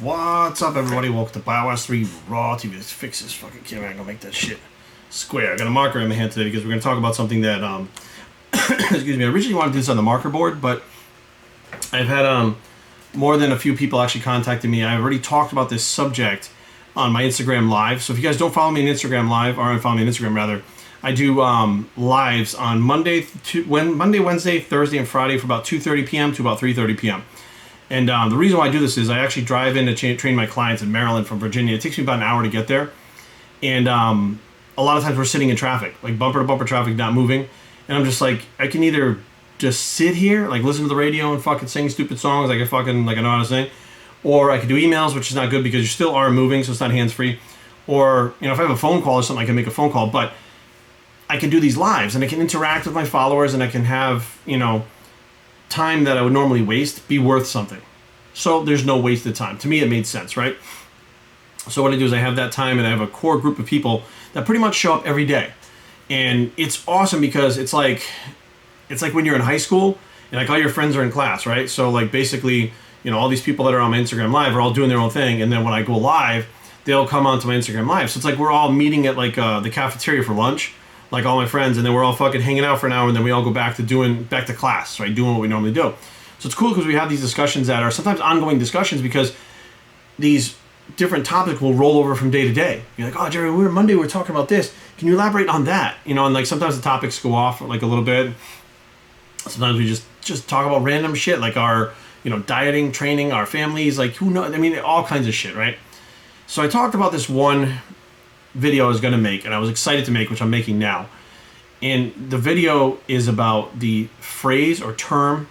What's up, everybody? Welcome to BioWars 3 Raw TV. Let's fix this fucking camera. I'm gonna make that shit square. I got a marker in my hand today because we're gonna talk about something that, excuse me, I originally wanted to do this on the marker board, but I've had more than a few people actually contacting me. I've already talked about this subject on my Instagram Live. So if you guys don't follow me on Instagram Live, or follow me on Instagram rather, I do lives on Monday, Wednesday, Thursday, and Friday from about 2:30 p.m. to about 3:30 p.m. And the reason why I do this is I actually drive in to train my clients in Maryland from Virginia. It takes me about an hour to get there. And a lot of times we're sitting in traffic, like bumper to bumper traffic, not moving. And I'm just like, I can either just sit here, like listen to the radio and fucking sing stupid songs like I know how to sing. Or I could do emails, which is not good because you still are moving, so it's not hands-free. Or, you know, if I have a phone call or something, I can make a phone call. But I can do these lives and I can interact with my followers and I can have, you know, time that I would normally waste be worth something. So there's no wasted time. To me, it made sense, right? So what I do is I have that time and I have a core group of people that pretty much show up every day. And it's awesome because it's like when you're in high school and like all your friends are in class, right? So like basically, you know, all these people that are on my Instagram Live are all doing their own thing. And then when I go live, they'll come onto my Instagram Live. So it's like we're all meeting at like the cafeteria for lunch, like all my friends, and then we're all fucking hanging out for an hour, and then we all go back to class, right? Doing what we normally do. So it's cool because we have these discussions that are sometimes ongoing discussions because these different topics will roll over from day to day. You're like, oh, Jerry, Monday we were talking about this. Can you elaborate on that? You know, and like sometimes the topics go off like a little bit. Sometimes we just talk about random shit like our, you know, dieting, training, our families, like who knows? I mean, all kinds of shit, right? So I talked about this one video I was going to make, and I was excited to make, which I'm making now. And the video is about the phrase or term,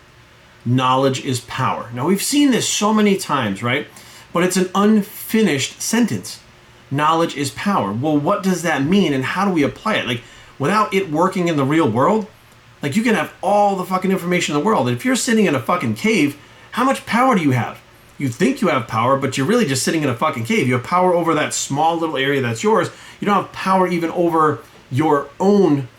knowledge is power. Now, we've seen this so many times, right? But it's an unfinished sentence. Knowledge is power. Well, what does that mean, and how do we apply it? Like, without it working in the real world, like, you can have all the fucking information in the world. And if you're sitting in a fucking cave, how much power do you have? You think you have power, but you're really just sitting in a fucking cave. You have power over that small little area that's yours. You don't have power even over your own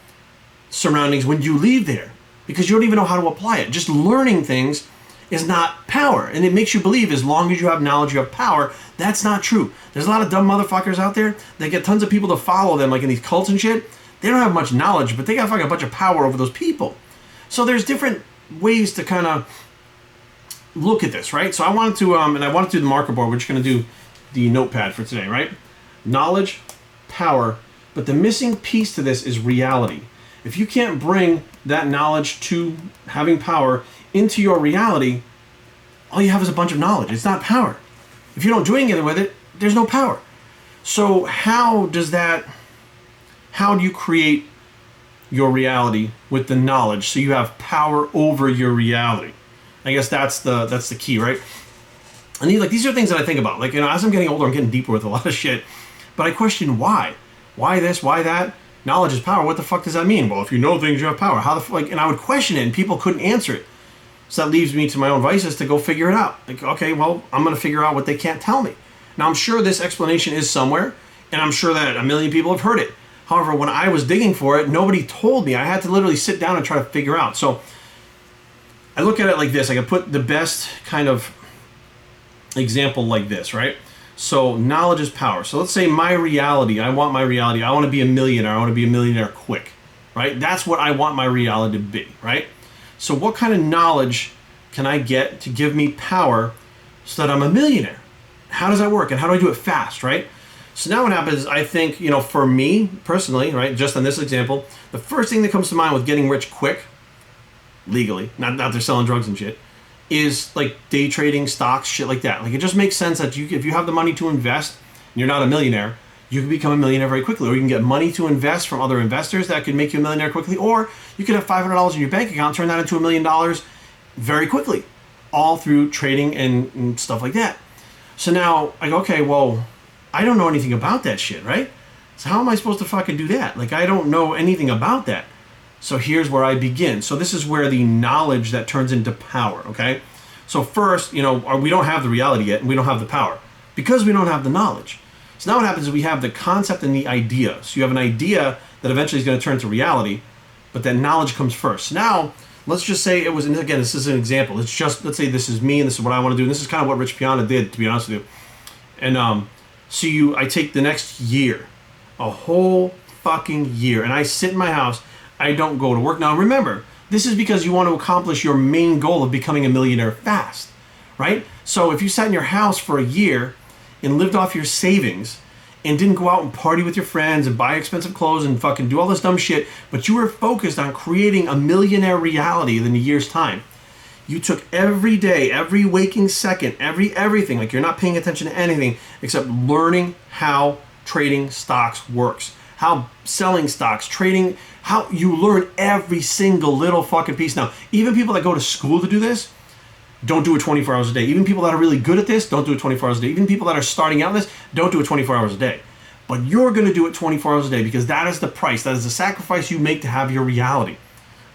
surroundings when you leave there because you don't even know how to apply it. Just learning things is not power. And it makes you believe as long as you have knowledge, you have power. That's not true. There's a lot of dumb motherfuckers out there that get tons of people to follow them, like in these cults and shit. They don't have much knowledge, but they got fucking a bunch of power over those people. So there's different ways to kind of look at this, right? So I wanted to, and I wanted to do the marker board. We're just going to do the notepad for today, right? Knowledge, power, but the missing piece to this is reality. If you can't bring that knowledge to having power into your reality, all you have is a bunch of knowledge. It's not power. If you don't do anything with it, there's no power. So how do you create your reality with the knowledge so you have power over your reality? I guess that's the key, right? And these are things that I think about. Like, you know, as I'm getting older, I'm getting deeper with a lot of shit. But I question why. Why this? Why that? Knowledge is power. What the fuck does that mean? Well, if you know things, you have power. How the and I would question it, and people couldn't answer it. So that leaves me to my own vices to go figure it out. Like, okay, well, I'm going to figure out what they can't tell me. Now, I'm sure this explanation is somewhere, and I'm sure that a million people have heard it. However, when I was digging for it, nobody told me. I had to literally sit down and try to figure out. So I look at it like this. I can put the best kind of example like this, right? So knowledge is power. So let's say my reality, I want my reality. I want to be a millionaire. I want to be a millionaire quick, right? That's what I want my reality to be, right? So what kind of knowledge can I get to give me power so that I'm a millionaire? How does that work? And how do I do it fast, right? So now what happens is I think, you know, for me personally, right, just on this example, the first thing that comes to mind with getting rich quick, legally, not they're selling drugs and shit, is like day trading, stocks, shit like that. Like, it just makes sense that if you have the money to invest and you're not a millionaire, you can become a millionaire very quickly. Or you can get money to invest from other investors that could make you a millionaire quickly. Or you could have $500 in your bank account, turn that into $1 million very quickly, all through trading and stuff like that. So now I go, okay, well, I don't know anything about that shit, right? So how am I supposed to fucking do that? Like, I don't know anything about that. So here's where I begin. So this is where the knowledge that turns into power, okay? So first, you know, we don't have the reality yet, and we don't have the power because we don't have the knowledge. So now what happens is we have the concept and the idea. So you have an idea that eventually is going to turn to reality, but that knowledge comes first. Now, let's just say and again, this is an example. Let's say this is me, and this is what I want to do, and this is kind of what Rich Piana did, to be honest with you. And I take the next year, a whole fucking year, and I sit in my house. I don't go to work. Now remember, this is because you want to accomplish your main goal of becoming a millionaire fast, right? So if you sat in your house for a year and lived off your savings and didn't go out and party with your friends and buy expensive clothes and fucking do all this dumb shit, but you were focused on creating a millionaire reality in a year's time. You took every day, every waking second, everything, like you're not paying attention to anything except learning how trading stocks works, how selling stocks, trading, how you learn every single little fucking piece. Now, even people that go to school to do this, don't do it 24 hours a day. Even people that are really good at this, don't do it 24 hours a day. Even people that are starting out in this, don't do it 24 hours a day. But you're going to do it 24 hours a day because that is the price. That is the sacrifice you make to have your reality.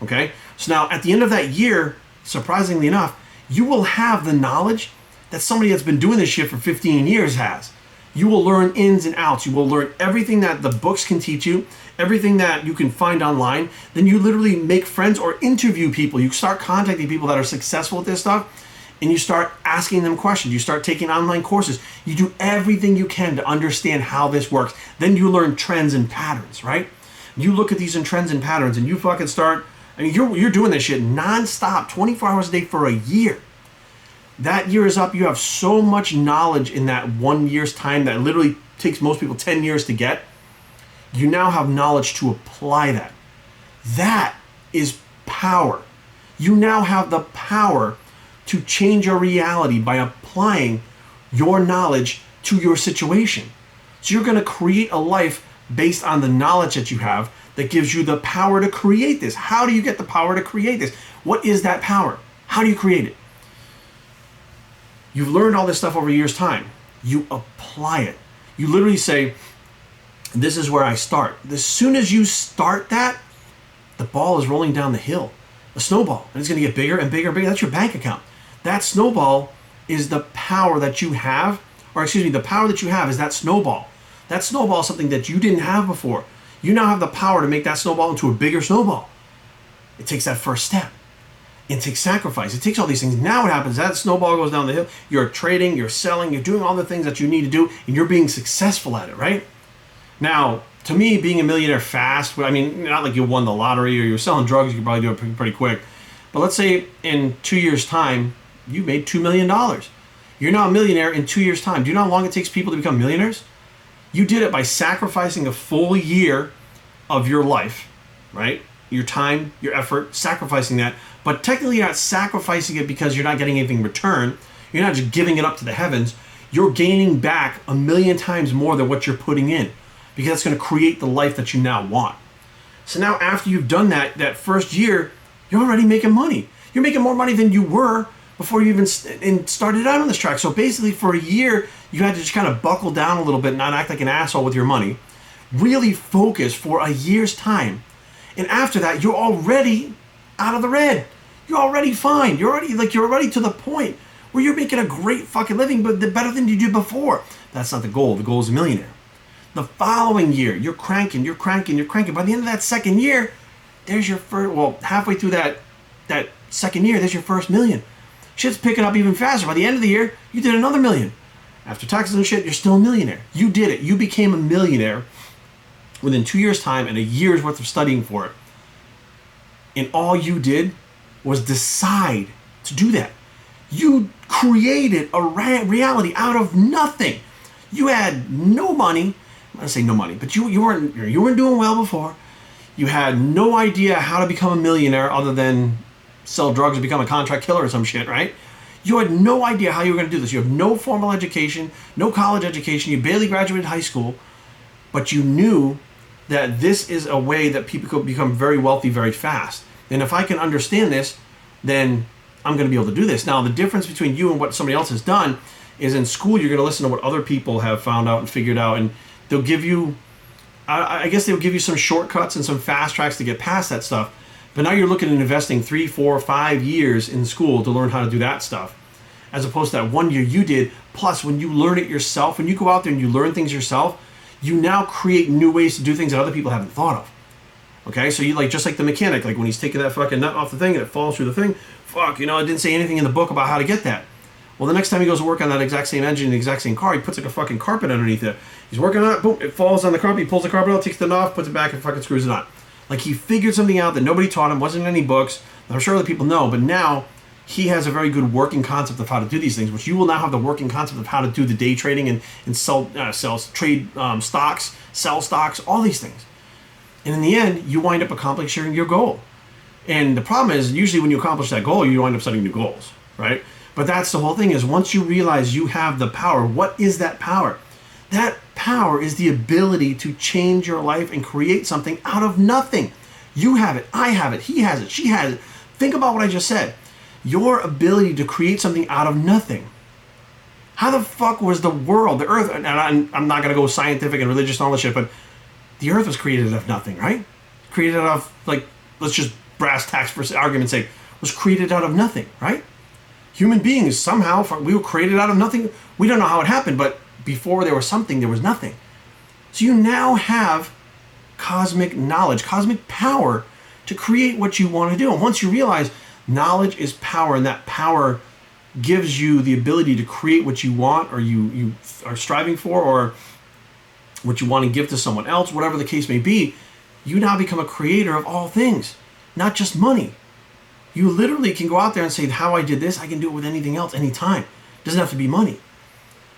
Okay? So now, at the end of that year, surprisingly enough, you will have the knowledge that somebody that's been doing this shit for 15 years has. You will learn ins and outs. You will learn everything that the books can teach you, everything that you can find online. Then you literally make friends or interview people. You start contacting people that are successful at this stuff, and you start asking them questions. You start taking online courses. You do everything you can to understand how this works. Then you learn trends and patterns, right? You look at these trends and patterns, and you fucking start. I mean, you're doing this shit nonstop, 24 hours a day for a year. That year is up. You have so much knowledge in that 1 year's time that literally takes most people 10 years to get. You now have knowledge to apply that. That is power. You now have the power to change your reality by applying your knowledge to your situation. So you're going to create a life based on the knowledge that you have that gives you the power to create this. How do you get the power to create this? What is that power? How do you create it? You've learned all this stuff over a year's time. You apply it. You literally say, this is where I start. As soon as you start that, the ball is rolling down the hill, a snowball, and it's going to get bigger and bigger and bigger. That's your bank account. That snowball is the power that you have, or excuse me, the power that you have is that snowball. That snowball is something that you didn't have before. You now have the power to make that snowball into a bigger snowball. It takes that first step. It takes sacrifice. It takes all these things. Now what happens? That snowball goes down the hill. You're trading, you're selling, you're doing all the things that you need to do, and you're being successful at it, right? Now, to me, being a millionaire fast, I mean, not like you won the lottery or you're selling drugs, you can probably do it pretty quick. But let's say in 2 years' time, you made $2 million. You're now a millionaire in 2 years' time. Do you know how long it takes people to become millionaires? You did it by sacrificing a full year of your life, right? Your time, your effort, sacrificing that. But technically you're not sacrificing it because you're not getting anything in return. You're not just giving it up to the heavens. You're gaining back 1,000,000 times more than what you're putting in, because that's going to create the life that you now want. So now after you've done that first year, you're already making money. You're making more money than you were before you even started out on this track. So basically for a year, you had to just kind of buckle down a little bit, not act like an asshole with your money. Really focus for a year's time. And after that, you're already out of the red. You're already fine. You're already to the point where you're making a great fucking living, but better than you did before. That's not the goal. The goal is a millionaire. The following year, you're cranking. By the end of that second year, there's your first, halfway through that second year, there's your first million. Shit's picking up even faster. By the end of the year, you did another million. After taxes and shit, you're still a millionaire. You did it. You became a millionaire within 2 years' time and a year's worth of studying for it. And all you did was decide to do that. You created a reality out of nothing. You had no money. I'm not gonna say no money, but you weren't doing well before. You had no idea how to become a millionaire other than sell drugs or become a contract killer or some shit, right? You had no idea how you were going to do this. You have no formal education, no college education. You barely graduated high school, but you knew that this is a way that people could become very wealthy very fast. And if I can understand this, then I'm going to be able to do this. Now, the difference between you and what somebody else has done is in school, you're going to listen to what other people have found out and figured out, and they'll give you, I guess they'll give you some shortcuts and some fast tracks to get past that stuff. But now you're looking at investing 3, 4, 5 years in school to learn how to do that stuff, as opposed to that 1 year you did. Plus, when you learn it yourself, when you go out there and you learn things yourself, you now create new ways to do things that other people haven't thought of. Okay, so you just like the mechanic, like when he's taking that fucking nut off the thing and it falls through the thing. Fuck, it didn't say anything in the book about how to get that. Well, the next time he goes to work on that exact same engine, the exact same car, he puts like a fucking carpet underneath it. He's working on it, boom, it falls on the carpet, he pulls the carpet out, takes it off, puts it back, and fucking screws it on. Like, he figured something out that nobody taught him, wasn't in any books. I'm sure other people know, but now he has a very good working concept of how to do these things, which you will now have the working concept of how to do the day trading and trade stocks, sell stocks, all these things. And in the end, you wind up accomplishing your goal. And the problem is, usually when you accomplish that goal, you wind up setting new goals, right? But that's the whole thing, is once you realize you have the power, what is that power? That power is the ability to change your life and create something out of nothing. You have it, I have it, he has it, she has it. Think about what I just said. Your ability to create something out of nothing. How the fuck was the world, the earth, and I'm not going to go scientific and religious and all this shit, but the earth was created out of nothing, right? Created out of, like, let's just brass tacks for argument's sake, was created out of nothing, right? Human beings, somehow, we were created out of nothing. We don't know how it happened, but before there was something, there was nothing. So you now have cosmic knowledge, cosmic power to create what you want to do. And once you realize knowledge is power, and that power gives you the ability to create what you want, or you are striving for, or what you want to give to someone else, whatever the case may be, you now become a creator of all things, not just money. You literally can go out there and say, how I did this, I can do it with anything else, anytime. It doesn't have to be money.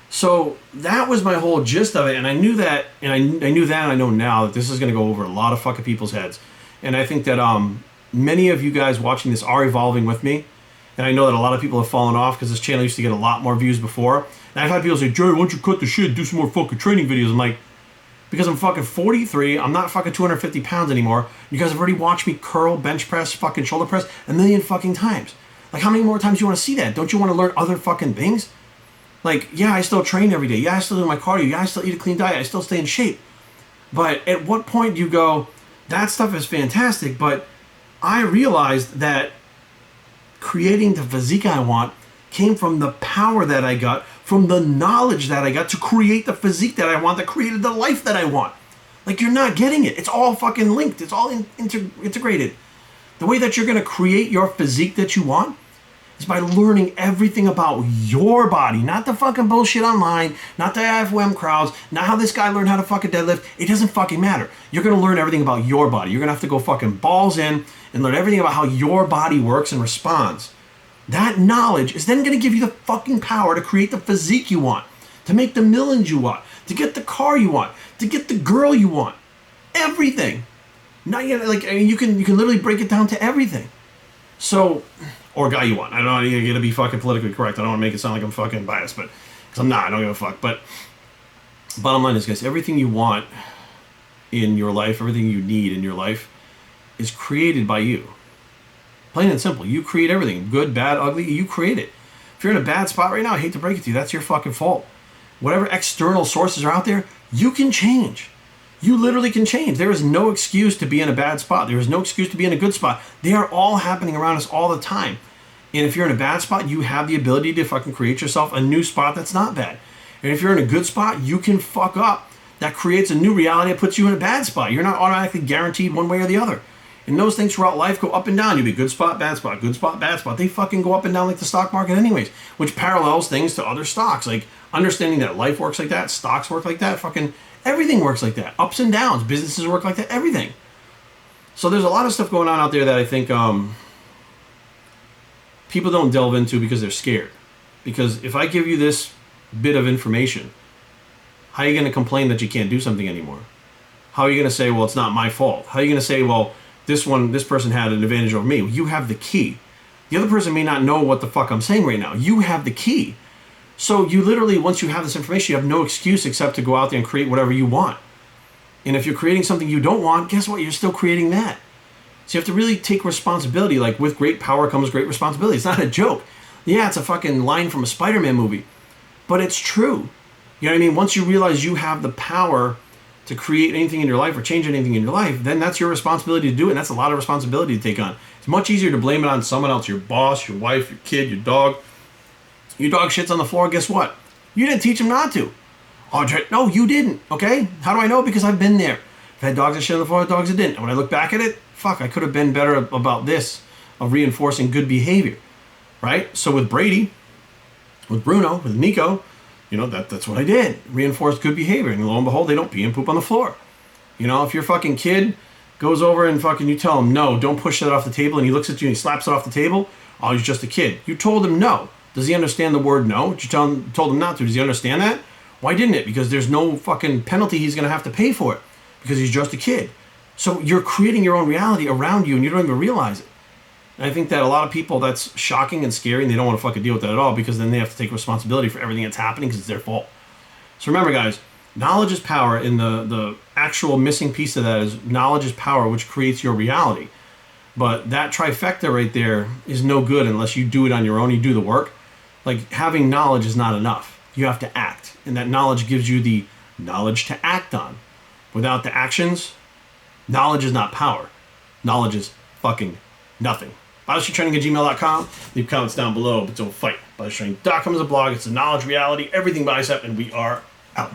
So that was my whole gist of it, and I knew that, and I knew that, and I know now that this is going to go over a lot of fucking people's heads. And I think that many of you guys watching this are evolving with me, and I know that a lot of people have fallen off because this channel used to get a lot more views before. And I've had people say, Jerry, why don't you cut the shit, do some more fucking training videos? I'm like, because I'm fucking 43, I'm not fucking 250 pounds anymore. You guys have already watched me curl, bench press, fucking shoulder press a million fucking times. Like, how many more times do you want to see that? Don't you want to learn other fucking things? Like, yeah, I still train every day. Yeah, I still do my cardio. Yeah, I still eat a clean diet. I still stay in shape. But at what point do you go, that stuff is fantastic, but I realized that creating the physique I want came from the power that I got, from the knowledge that I got to create the physique that I want, that created the life that I want. Like, you're not getting it. It's all fucking linked. It's all integrated. The way that you're going to create your physique that you want is by learning everything about your body, not the fucking bullshit online, not the IFOM crowds, not how this guy learned how to fucking deadlift. It doesn't fucking matter. You're going to learn everything about your body. You're going to have to go fucking balls in and learn everything about how your body works and responds. That knowledge is then going to give you the fucking power to create the physique you want, to make the millions you want, to get the car you want, to get the girl you want. Everything. Not yet, like, I mean, you can literally break it down to everything. So, or guy you want. I don't know, you're going to be fucking politically correct. I don't want to make it sound like I'm fucking biased, but, because I'm not, I don't give a fuck. But, bottom line is, guys, everything you want in your life, everything you need in your life is created by you. Plain and simple. You create everything. Good, bad, ugly, you create it. If you're in a bad spot right now, I hate to break it to you, that's your fucking fault. Whatever external sources are out there, you can change. You literally can change. There is no excuse to be in a bad spot. There is no excuse to be in a good spot. They are all happening around us all the time. And if you're in a bad spot, you have the ability to fucking create yourself a new spot that's not bad. And if you're in a good spot, you can fuck up. That creates a new reality that puts you in a bad spot. You're not automatically guaranteed one way or the other. And those things throughout life go up and down. You'll be good spot, bad spot, good spot, bad spot. They fucking go up and down like the stock market anyways, which parallels things to other stocks. Like, understanding that life works like that, stocks work like that, fucking everything works like that. Ups and downs, businesses work like that, everything. So there's a lot of stuff going on out there that I think people don't delve into because they're scared. Because if I give you this bit of information, how are you going to complain that you can't do something anymore? How are you going to say, well, it's not my fault? How are you going to say, well, this person had an advantage over me? You have the key. The other person may not know what the fuck I'm saying right now. You have the key. So you literally, once you have this information, you have no excuse except to go out there and create whatever you want. And if you're creating something you don't want, guess what? You're still creating that. So you have to really take responsibility. Like, with great power comes great responsibility. It's not a joke. Yeah, it's a fucking line from a Spider-Man movie. But it's true. You know what I mean? Once you realize you have the power to create anything in your life or change anything in your life, then that's your responsibility to do it, and that's a lot of responsibility to take on. It's much easier to blame it on someone else, your boss, your wife, your kid, your dog. Your dog shits on the floor, guess what? You didn't teach him not to. Oh, no, you didn't, okay? How do I know? Because I've been there. I've had dogs that shit on the floor, dogs that didn't. And when I look back at it, fuck, I could have been better about this, of reinforcing good behavior, right? So with Brady, With Bruno, with Nico, you know, that's what I did. Reinforced good behavior. And lo and behold, they don't pee and poop on the floor. You know, if your fucking kid goes over and fucking you tell him, no, don't push that off the table, and he looks at you and he slaps it off the table, oh, he's just a kid. You told him no. Does he understand the word no? Did you told him not to? Does he understand that? Why didn't it? Because there's no fucking penalty he's going to have to pay for it. Because he's just a kid. So you're creating your own reality around you and you don't even realize it. And I think that a lot of people, that's shocking and scary, and they don't want to fucking deal with that at all, because then they have to take responsibility for everything that's happening because it's their fault. So remember, guys, knowledge is power, and the actual missing piece of that is knowledge is power, which creates your reality. But that trifecta right there is no good unless you do it on your own, you do the work. Like, having knowledge is not enough. You have to act. And that knowledge gives you the knowledge to act on. Without the actions, knowledge is not power. Knowledge is fucking nothing. BioStreetTraining@gmail.com. Leave comments down below, but don't fight. BioStreetTraining.com is a blog. It's a knowledge reality, everything bicep, and we are out.